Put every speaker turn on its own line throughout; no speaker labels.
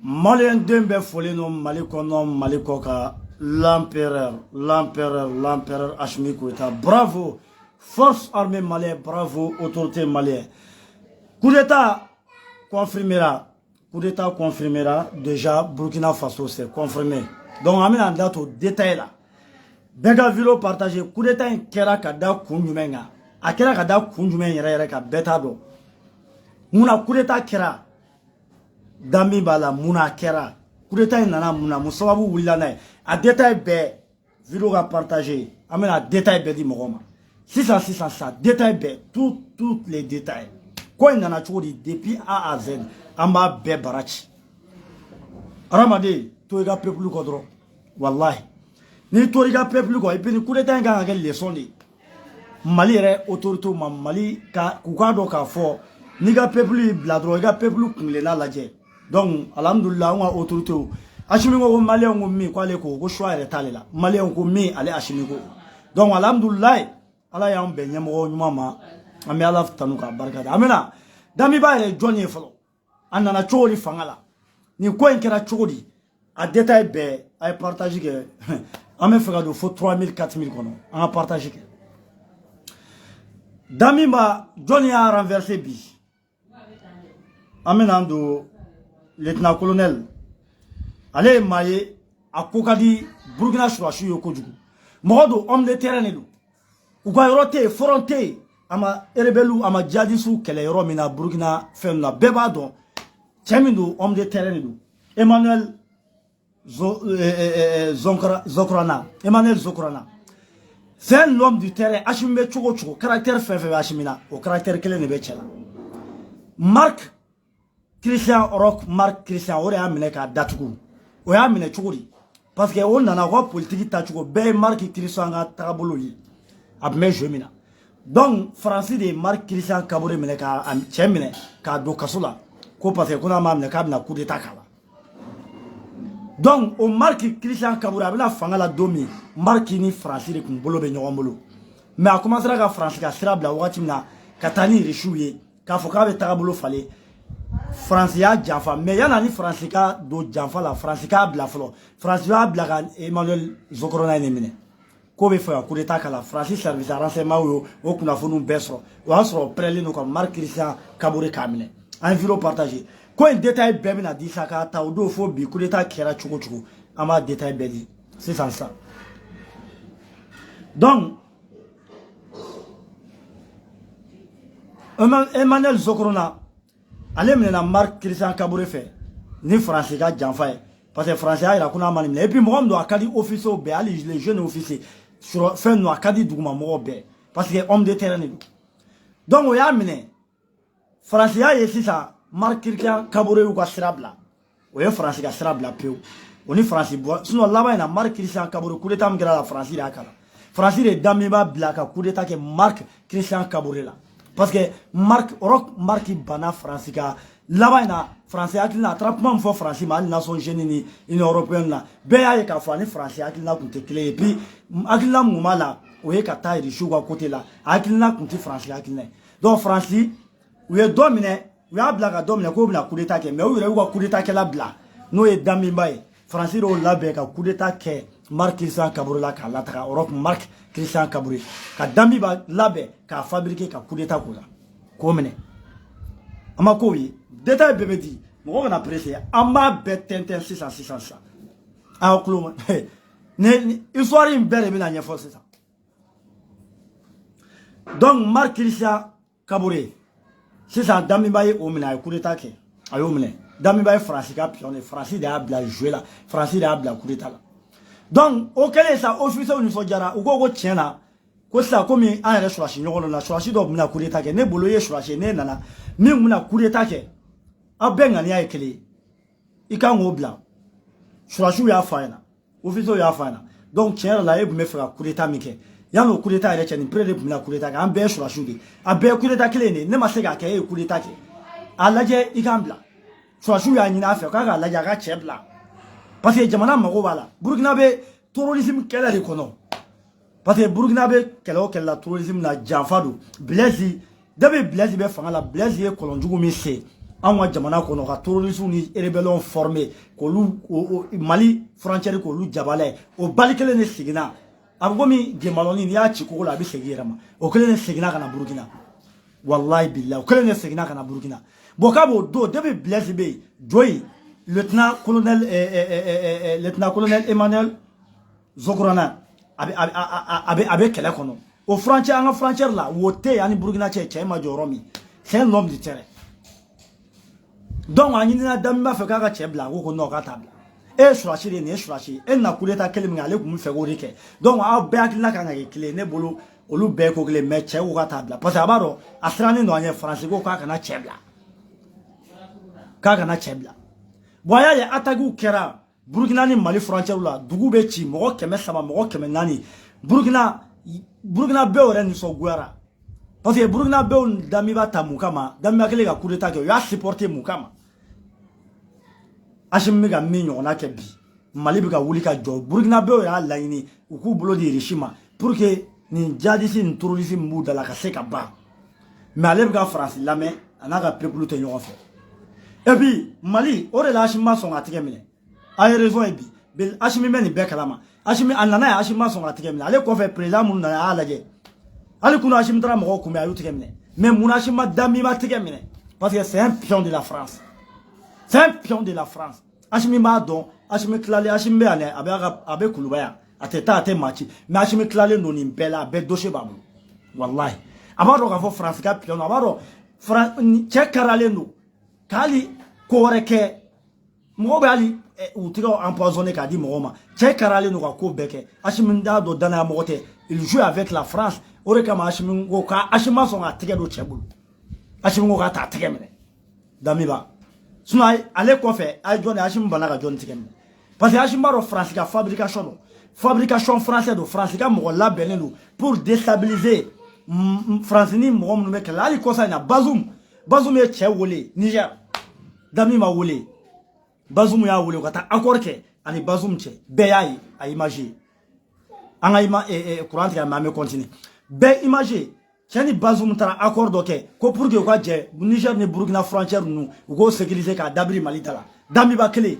Malien Dembe Folino Malikono Malikoka, l'empereur Hachimi Koïta. Bravo, force armée malienne, bravo, autorité malienne. Coup d'État confirmera, déjà Burkina Faso c'est confirmé. Donc on a un date au détail là. Bega vilo partagé, coup d'État in kera kada kunjumenga. A kera kada kunjumen yere ka beta do. Muna coup d'État kera. Dami bala muna kera coup d'état nana muna musababu wulana a détail be vidéo ga partager amena détail be di mogoma 600 ça détail be tous les détails quoi nana chodi depuis A à Z amba be barachi ramade to ga peuple ko dro wallahi ni to ga peuple ko et puis coup d'état ga ga leçon di Mali re autorité ma Mali ka ku ka do ka fo ni ga peuple bladro ga peuple kungle la laje. Donc, alhamdoulilah, on a autorité. Hachimi ko malien ko mi ko ale ko choix retale la. Malien ko mi ale Hachimi ko. Donc, alhamdoulilah, ala ya on be nyamo nyuma ami ala tanu ka barka da. Amena, dami ba ele jonye folo. Anana chori fangala. Ni ko en kera chori. A détail be ay partager que ame fega do faut 3000 4000 kono. On a partagé que. Dami ba jonye a renversé bi. Amena ndo lieutenant-colonel, allez maye à Kokadi, Burkina Faso Yokojugu. Modo homme de terrain edu. Uga yorote fronté ama erebelu ama jadisu kele yoro mina Burkina fenna beba don. Chemindo homme de terrain edu. Emmanuel Zokrana. Emmanuel Zokrana. C'est l'homme du terrain. Hachimbe chogo chogo. Caractère fait Hachimina. Au caractère kele nebe chela. Marc Christian Rock Marc Christian ore amine ka datuku o ya amine chukuri parce que on nana ko politique ta chuko be Marc Christian ga tabolo yi abme jemina donc français de Marc Christian Kabore mine ka am chemine ka do kasula ko parce que kuna ma amine ka na coup d'état kala donc o Marc Christian Kabore abina fangala domi Marc ni français de kun bolo be nyogomolo mais a commencé ka français ka sirabla wakati mina katani rishuye ka foka be tabolo fale Francia Janfa, mais il y a un Francica do Janfa la Francica blaflo. Francia blagan Emmanuel Zokrona nemine. Kobe fait coup d'état la Francis service à renseignement ou qu'on a fait nous besro. Ou à sera prélé nous comme Marc Christian Kabore Kamine. Un vidéo partagé. Quoi un détail bébé n'a dit ça qu'à Taoudo phobie coup d'état qui era chuko chuko. Ama détail bébé. C'est ça. Donc Emmanuel Zokrona. Allez maintenant Marc Christian Kabore fait ni français ga janfa parce que français il a kuna mani et puis moi do akadi officier be ali les jeunes officiers sur fin no akadi duguma mo be parce que homme de terrain donc on y a mené français a ici ça Marc Christian Kabore ou sirabla o est français ga sirabla peu on est français sinon là-bas il a Marc Christian Kabore coup d'état mgra la français la kala français de damiba blaka coup d'état que Marc Christian Kabore là. Parce que Marc Bana français là-bas na français akilna attrapement fo français ma nation jeune ni européenne là beya ka fani français akilna kunte clé et puis akilna mumala oye ka taille de choua côté là akilna kunte français akilna donc français we dominer we a blaga dominer ko bla coup d'état ke mais we coup d'état ke la bla no e dami bay français ro la be ka coup d'état ke Marc Christian Kabore la ka la tra Europe Marc Christian Kabore ka dami ba labe ka fabriquer ka coup d'état ko la ko mene ama ko wi détail bébé dit mo on a pressé amba betenten 600 ça a oklo ne histoire une belle na nya force ça donc Marc Christian Kabore c'est ça dami ba o mena coup d'état ke ayo mene dami ba français ka pion français de abla jouer là français de abla coup d'état là. Donc, auquel est ça, officier ou nous diara, ou go tient là, que ça comme un restaurant, on a choisi de me coup d'état, ne bouloyer choisi, ne nana, mais on a coup d'état, a ben à nia éclé. Il can au blanc. Choisi ya faina, officier ya faina. Donc, tiens là, et vous me fera coup d'état, Mickey. Y'a no coup d'état, et tiens, près de me la coup d'état, un bé choisi, un bé coup d'état clé, ne m'a fait qu'à coup d'état. À la guerre, il can blanc. Choisi ya une affaire, car la yaga chebla. Parce que jamana mago bala Burkina be terrorisme kela de kono parce que Burkina be kela terrorisme na janfado Blaise dabe Blaise be fanga la Blaise ye kolonjugu mi se an ka jamana kɔnɔ ka terroristes ni rebelles formés k'olu Mali frontière k'olu jabala ye o bali kelen de seginna a bɛ komi Gemaloni n'i y'a ci kogo la a bɛ segin i yɛrɛ ma o kelen de seginna ka na Burukina wallahi billahi o kelen de seginna ka na Burukina bon k'a b'o don depuis Blaise bɛ yen Joyi lieutenant colonel Emmanuel Zokorana a bɛ kɛlɛ kɔnɔ o frontière an ka frontière la wo tɛ yen ani Burukina cɛ ma jɔyɔrɔ min c'est un homme de terrain donc a ɲinina Damiba fɛ k'a ka cɛ bila a ko non k'a t'a bila e Surasi de nin ye Surasi e na coup d'état kelen min ale tun bɛ fɛ k'o de kɛ donc aw bɛɛ hakilina kan ka kɛ kelen ne bolo olu bɛɛ ko kelen mais cɛ ko k'a t'a bila parce que a b'a dɔn a sirannen don an ɲɛ Faransi ko k'a kana cɛ bila bon a y'a ye attaque kɛra Burukina ni Mali frontière la dugu bɛ ci mɔgɔ 300 mɔgɔ 400 Burukina bɛɛ yɛrɛ nisɔngoyara parce que Burukina bɛɛ Damiba ta mun kama Damiba kelen ka coup d'état kɛ o y'a supporter mun kama Hachimi bɛ ka min ɲɔgɔnna kɛ bi Mali bɛ ka wuli ka jɔ Burukina bɛɛ y'a laɲini u k'u bolo di régime ma pour que nin djihadiste ni terroriste min b'u da la ka se ka ban mais ale bɛ ka Faransi lamɛn a n'a ka peuple tɛ ɲɔgɔn fɛ et puis Mali o de la Hachimi ma sɔn ka tigɛ minɛ a ye raison ye bi Hachimi bɛ nin bɛɛ kalama Hachimi a nana ye Hachimi ma sɔn ka tigɛ minɛ ale kɔfɛ président minnu nana a y'a lajɛ hali kunu Hachimi taara mɔgɔw kunbɛn a y'u tigɛ minɛ mais mun Hachimi ma Damiba tigɛ minɛ parce que c'est un pion de la France. C'est un pion de la France. Hachimi m'a don, Hachimi klale, Hachimi be ane, abe kulubaya, ate machi. Mais Hachimi klale no ni bela, be dossier babu. Wallahi. Abaro ka fo France ka pion, abaro check karale no. Kali koreke mo be ali utiga empoisonné ka di mo ma. Check karale no ka ko beke. Hachimi nda do dana mo te. Il joue avec la France. Ore kama Hachimi ngo ka Hachimi so nga tege do chebulu. Hachimi ngo ka ta tege mene. Damiba. Sinon, allez quoi faire? Hachimi bana John Tikem. Parce que Hachimi baro France ka fabrication française do France ka mo la benelu pour déstabiliser France ni mo mo me kala ali kosa na Bazoum e che wole Niger. Damiba wole. Bazoum ya wole ko ta accord ke ani Bazoum che be yayi a image. Anga ima courant ka ma me continue. Be image Chani Bazoum tara accord doke ko pour que ko je Niger ni Burkina frontière nous go sécuriser ka dabri Mali tala Damiba kele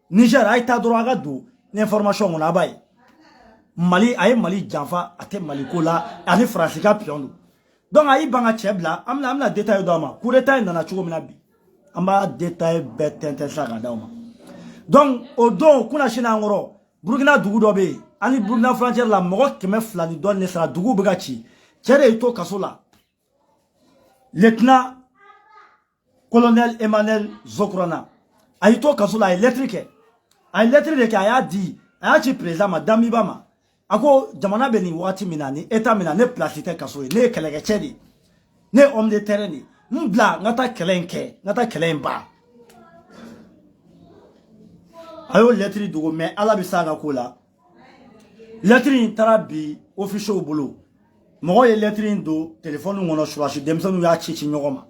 Niger ay ta droit ga do information on abay Mali ay Mali janfa ate Mali ko la ani France ka pion donc ay banga chebla amna détail do ma coup d'état nana chugo mina bi amba détail betente sa ga dauma donc o don kuna shina ngoro Burkina dugu do be ani Burkina frontière la mo keme flani don ne sara dugu be ga ci Chere ito kasola. Lieutenant colonel Emmanuel Zokorana. A ito kasola a électrique. A électrique a ya di. A ya ci président ma Damiba ma. Ako jamana beni wati minani. Eta mina ne plasite kasoe. Ne keleke chedi. Ne homme de terrain ni. Mbla ngata kelenke. Ngata kelemba. Ayo lettre dugo me ala bisaga kola. Lettre tarabi official bolo. Moi ye lettre do téléphone ngono Surasi demsonu ya chichi nyogoma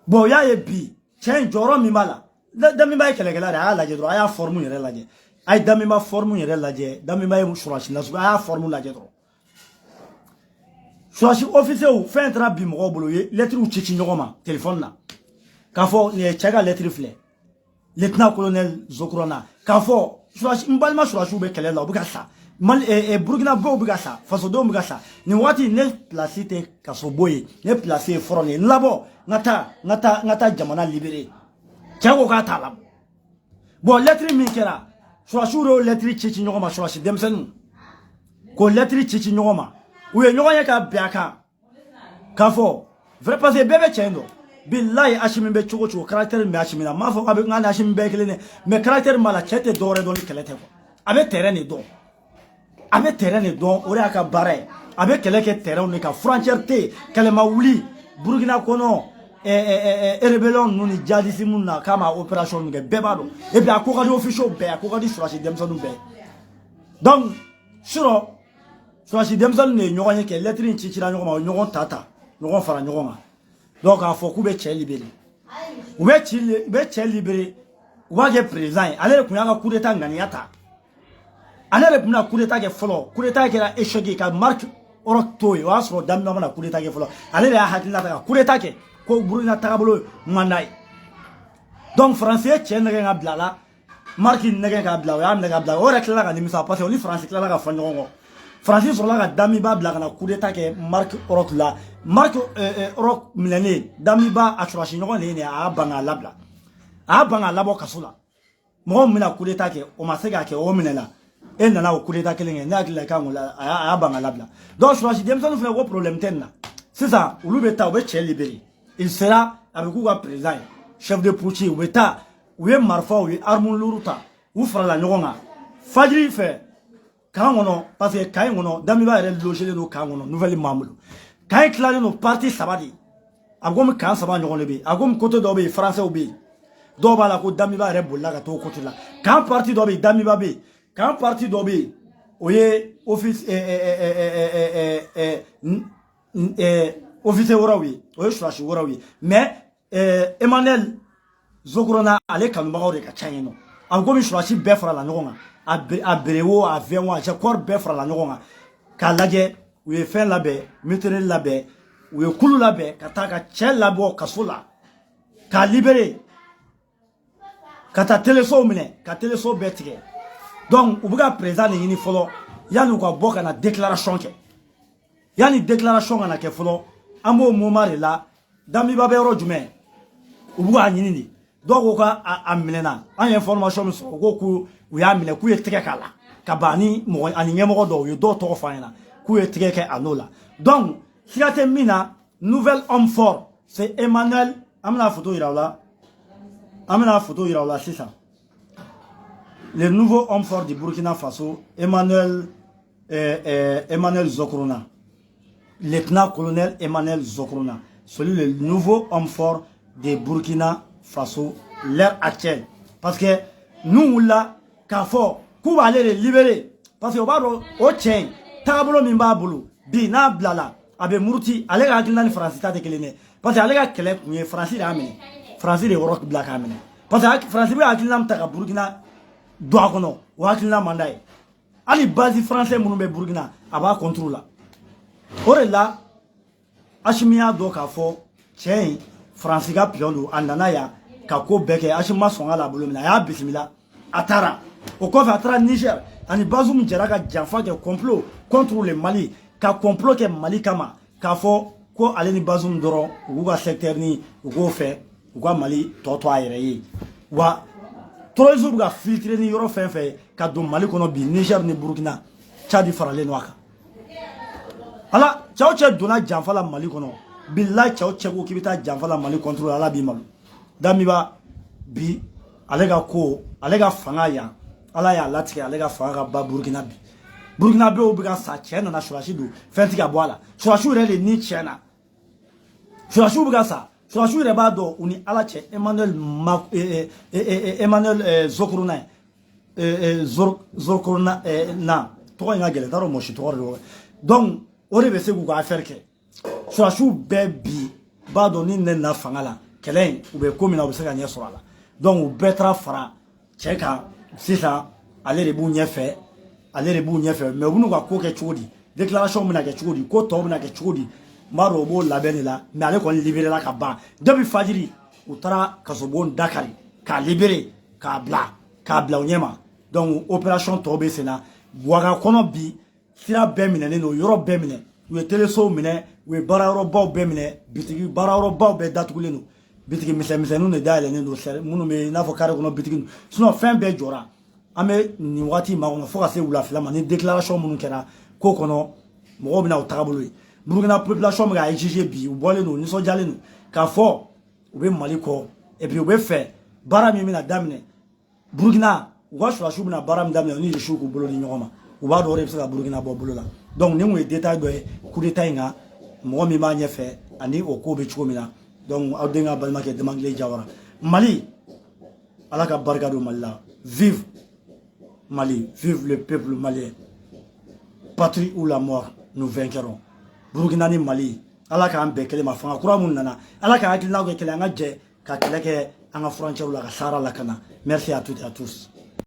bo ya ye bi chen joro mi mala Damiba ye kelekela ala laje dro aya formu yere laje ay Damiba formu yere laje Damiba ye Surasi nasu aya formu laje dro Surasi officier ou fait un bi mo bolo ye lettre u chichi nyogoma téléphone na ka fo ne chega lettre fle lieutenant colonel Zokorana ka fo Surasi mbalma Surasi be kelela obuka sa Burkina Faso bugasa faso do bugasa ni wati ne placé kasoboye ne placé forone labo ngata jamana libéré tiago ka tala bon lettre mi kera Surasuro lettre chichi nyogoma Surasi demsenu ko lettre chichi nyogoma uye nyogonya ka biaka kafo vrai passer bébé chendo billahi Hachimi be chogo caractère me Hachimi na mafo ka be ngana Hachimi be kelene mais caractère mala chete dore do ni kelete ko abe terrain ni do avec terrain et don ore aka bare avec quelques terrain on ka frontière te kalema wuli Burkina kono rebellion nuni jadisi munna kama opération nge bebado et bien akoko di official be akoko di Surasi demsonu be donc Surasi demsonu ne nyogonye ke lettre ni chichira nyogoma nyogon tata nyogon fara nyogonga donc a foko be che libéré ou be che libéré ou ba ke président ale ku yanga coup d'état ngani yata ale buna coup d'état ke folo coup d'état ke échec ka marque orokto yo asro Damiba na coup d'état ke folo ale ya hakila ta coup d'état ke ko Burkina tagabolo mandai donc français tienne nga blala marque nege ka bla ya nege bla ora kala ka nimisa parce que oli français kala ka fanyo français sur la ka damiba bla kana coup d'état ke marque orok la marque orok milane damiba aturashi nyogo ne a banga labla a banga labo kasula mo mina coup d'état ke o masega ke o minela et nana o coup d'état kelenge na kila ka ngola a banga labla donc je suis demson fait gros problème tenna c'est ça ou beta o be che libéré il sera avec vous président chef de police ou beta ou est marfa ou armun luruta ou fera la nyonga fajri fait quand on parce que quand on damiba est logé no quand on nouvelle membre quand clair no parti sabadi agom kan saba nyongo lebe agom côté dobe français obi doba la ko damiba est bolla ka to côté là quand parti dobe damiba be quand parti dobe oye office officier warawi oye slash warawi mais Emmanuel Zokrona ale kanumagaw de ka canye no an gomi surashi bɛɛ fara la ɲɔgɔn kan a berewo a vɛnwo a jakɔr bɛɛ fara la ɲɔgɔn kan k'a lajɛ u ye fɛn labɛn matériel labɛn u ye kulu labɛn ka taa ka cɛ labɔ kaso la k'a libéré ka taa téléso minɛ ka téléso bɛɛ tigɛ donc u bɛ ka président de ɲini fɔlɔ yanni u ka bɔ ka na déclaration kɛ yanni déclaration ka na kɛ fɔlɔ an b'o moment de la damiba bɛ yɔrɔ jumɛn u b'u ka ɲini de dɔw ko ka a minɛna an ye information min sɔrɔ ko k'u y'a minɛ k'u ye tigɛ k'a la ka ban ani mɔgɔ ani ɲɛmɔgɔ dɔw u ye dɔw tɔgɔ fɔ an ɲɛna k'u ye tigɛ kɛ a n'o la donc siga tɛ min na nouvel homme fort c'est Emmanuel an bɛna photo yira u la sisan le nouveau homme fort du Burkina Faso Emmanuel Zokrona lieutenant-colonel Emmanuel Zokrona celui le nouveau homme fort de Burkina Faso l'ère actuelle parce que nous là k'a fɔ k'u b'ale de libérer parce que o b'a dɔn o cɛ tagabolo min b'a bolo bi n'a bilala a bɛ muruti ale ka hakilina ni Faransi ta tɛ kelen dɛ parce que ale ka kɛlɛ kun ye Faransi de y'a minɛ Faransi de yɔrɔ bila k'a minɛ parce que Faransi bɛ hakilina min ta ka Burkina don a kɔnɔ o hakilina man d'a ye hali base français minnu bɛ Burkina a b'a contre la o de la Assimi y'a dɔn k'a fɔ cɛ in Faransi ka pion don a nana yan ka ko bɛɛ kɛ Assimi ma sɔn k'a bolo minɛ a y'a bisimila a taara o kɔfɛ a taara Niger ani Bazoum jɛra ka janfa kɛ complot contre le Mali ka complot kɛ Mali kama k'a fɔ ko ale ni Bazoum dɔrɔn u k'u ka secteur ni u k'o fɛ u ka Mali tɔ to a yɛrɛ ye wa terrorisme bɛ ka filtrer ni yɔrɔ fɛn fɛn ka don Mali kɔnɔ bi Niger ni Burkina Tchad faralen no a kan ala cɛw cɛ donna janfa la Mali kɔnɔ billahi cɛw cɛ ko k'i bɛ taa janfa la Mali contre ala b'i malo damiba bi ale ka ko ale ka fanga yan ala y'a latigɛ ale ka fanga ka ba Burkina bi Burkina bɛɛ bɛ ka sa cɛ nana surasi don fɛn tɛ ka bɔ a la surasi yɛrɛ de ni cɛ na surasi bɛ ka sa surasi yɛrɛ b'a dɔn u ni ala cɛ Emmanuel Zokrona Zokrona na tɔgɔ in ka gɛlɛn t'a dɔn mɔgɔ si tɔgɔ de don donc o de bɛ se k'u ka affaire kɛ surasiw bɛɛ bi b'a dɔn ni ne na fanga la kɛlɛ in u bɛ ko min na u bɛ se ka ɲɛ sɔrɔ a la donc u bɛɛ taara fara cɛ kan sisan ale de b'u ɲɛfɛ mais u bɛn'u ka ko kɛ cogo di déclaration bɛna kɛ cogo di ko tɔw bɛna kɛ cogo di n b'a dɔn o b'o labɛn de la mais ale kɔni libéré la ka ban depuis fajiri u taara kasobon Dakari k'a libéré k'a bila u ɲɛma donc opération tɔw bɛ sen na Ouaga kɔnɔ bi sira bɛɛ minɛnen don yɔrɔ bɛɛ minɛ u ye téléso minɛ u ye baarayɔrɔbaw bɛɛ minɛ bitigi baarayɔrɔbaw bɛɛ datugulen don bitigi misɛnmisɛnninw de dayɛlɛnnen don minnu bɛ i n'a fɔ carré kɔnɔ bitigi sinon fɛn bɛɛ jɔra an bɛ nin waati ma kɔnɔ fo ka se wulafɛla ma ni déclaration minnu kɛra ko kɔnɔ mɔgɔw bɛna u tagabolo ye Burkina population bɛ ka exiger bi u bɔlen don nisɔndiyalen don k'a fɔ u bɛ Mali kɔ et puis u bɛ fɛ baara min bɛna daminɛ Burkina u ka surasiw bɛna baara min daminɛ u ni Rusiw k'u bolo di ɲɔgɔn ma u b'a dɔn o de bɛ se ka Burkina bɔ bolo la donc nin kun ye détail dɔ ye coup d'état in kan mɔgɔ min b'a ɲɛfɛ ani o ko bɛ cogo min na donc aw den ka balimakɛ Demangele Jawara Mali ala ka barika don Mali la vive Mali vive le peuple malien patrie ou la mort nous vaincrons Burkina ni Mali ala k'an bɛɛ kelen ma fanga kura mun nana ala ka hakilinaw kɛ kelen an ka jɛ ka kɛlɛ kɛ an ka frontière la ka Sahara lakana merci à toutes et à tous